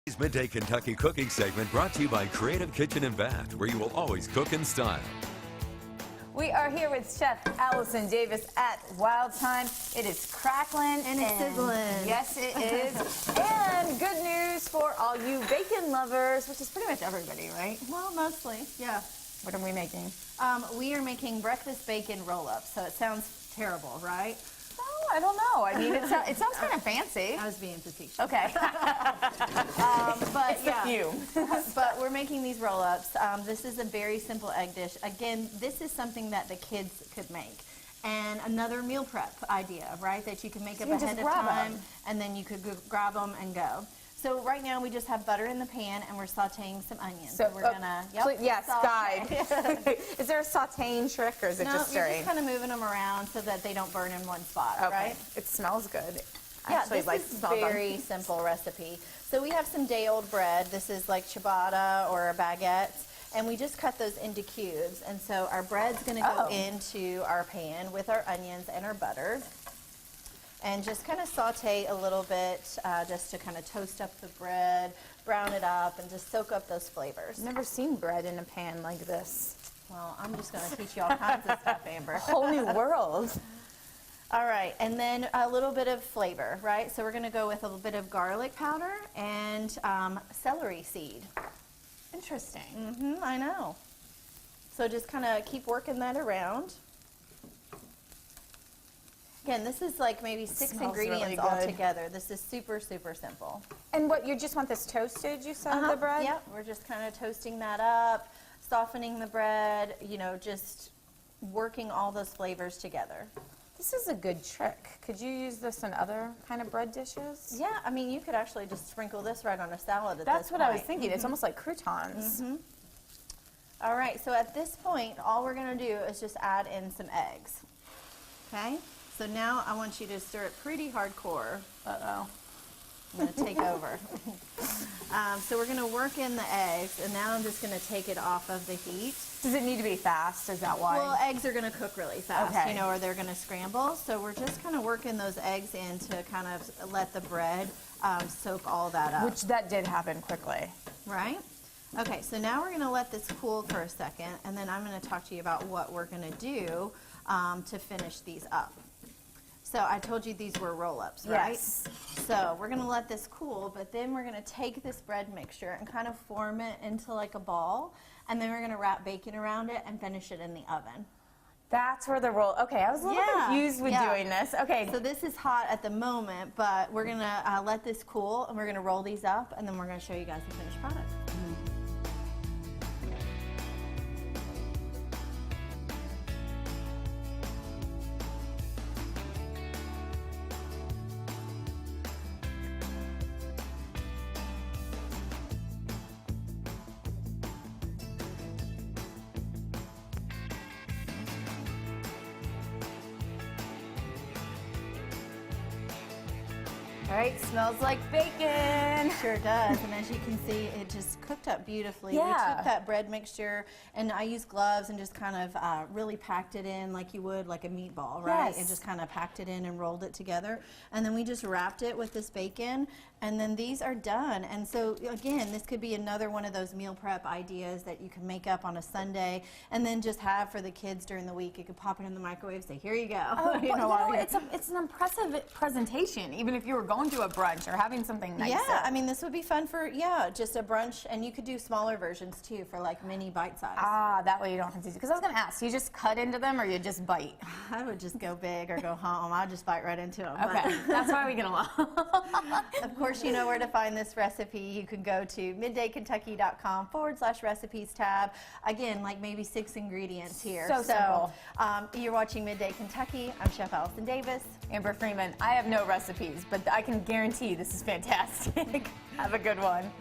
Today's Midday Kentucky cooking segment brought to you by Creative Kitchen and Bath, where you will always cook in style. We are here with Chef Allison Davis at Wild Time. It is crackling and it's sizzling. Yes, it is. And good news for all you bacon lovers, which is pretty much everybody, right? Well, mostly, yeah. What are we making? We are making breakfast bacon roll-ups, so it sounds terrible, right? Oh, I don't know. I mean, it sounds kind of fancy. I was being facetious. Okay. But it's yeah, a few. but we're making these roll-ups. This is a very simple egg dish. Again, this is something that the kids could make. And another meal prep idea, right, that you can make up ahead of time, and then you could grab them and go. So right now we just have butter in the pan and we're sauteing some onions. So we're gonna, yes, guide. Is there a sauteing trick or is it just stirring? You're just kind of moving them around so that they don't burn in one spot, right? It smells good. Yeah, this is a very simple recipe. So we have some day-old bread. This is like ciabatta or a baguette. And we just cut those into cubes. And so our bread's gonna go into our pan with our onions and our butter. And just kind of saute a little bit just to kind of toast up the bread, brown it up, and just soak up those flavors. I've never seen bread in a pan like this. Well, I'm just going to teach you all kinds of stuff, Amber. A whole new world. All right, and then a little bit of flavor, right? So we're going to go with a little bit of garlic powder and celery seed. Interesting. I know. So just kind of keep working that around. Again, this is like maybe 6 ingredients really all together. This is super, super simple. And what, you just want this toasted, you said, the bread? Yeah, we're just kind of toasting that up, softening the bread, you know, just working all those flavors together. This is a good trick. Could you use this in other kind of bread dishes? Yeah, I mean, you could actually just sprinkle this right on a salad at That's this what point. I was thinking. It's almost like croutons. All right, so at this point, all we're going to do is just add in some eggs. Okay? So now I want you to stir it pretty hardcore. Uh-oh. I'm going to take over. So we're going to work in the eggs, and now I'm just going to take it off of the heat. Does it need to be fast? Is that why? Well, eggs are going to cook really fast, you know, or they're going to scramble. So we're just kind of working those eggs in to kind of let the bread soak all that up. Which that did happen quickly. Right? Okay, so now we're going to let this cool for a second, and then I'm going to talk to you about what we're going to do to finish these up. So I told you these were roll-ups, right? Yes. So we're going to let this cool, but then we're going to take this bread mixture and kind of form it into like a ball, and then we're going to wrap bacon around it and finish it in the oven. That's where the roll. Okay, I was a little confused with doing this. Okay. So this is hot at the moment, but we're going to let this cool, and we're going to roll these up, and then we're going to show you guys the finished product. All right, smells like bacon. Sure does, and as you can see, it just cooked up beautifully. Yeah. We took that bread mixture, and I used gloves and just kind of really packed it in like you would like a meatball, right? Yes. And just kind of packed it in and rolled it together. And then we just wrapped it with this bacon, and then these are done. And so, again, this could be another one of those meal prep ideas that you can make up on a Sunday and then just have for the kids during the week. You could pop it in the microwave, say, here you go. Oh, you know, it's an impressive presentation, even if you were going to a brunch or having something nice. Yeah, I mean, this would be fun for, just a brunch, and you could do smaller versions, too, for, like, mini bite size. Ah, that way you don't have to, because I was going to ask, you just cut into them or you just bite? I would just go big or go home. I'll just bite right into them. Okay, that's why we get along. Of course, you know where to find this recipe. You can go to middaykentucky.com/recipes tab. Again, like maybe 6 ingredients here. So simple. You're watching Midday Kentucky. I'm Chef Allison Davis. Amber Freeman, I have no recipes, but I can guarantee this is fantastic. Have a good one.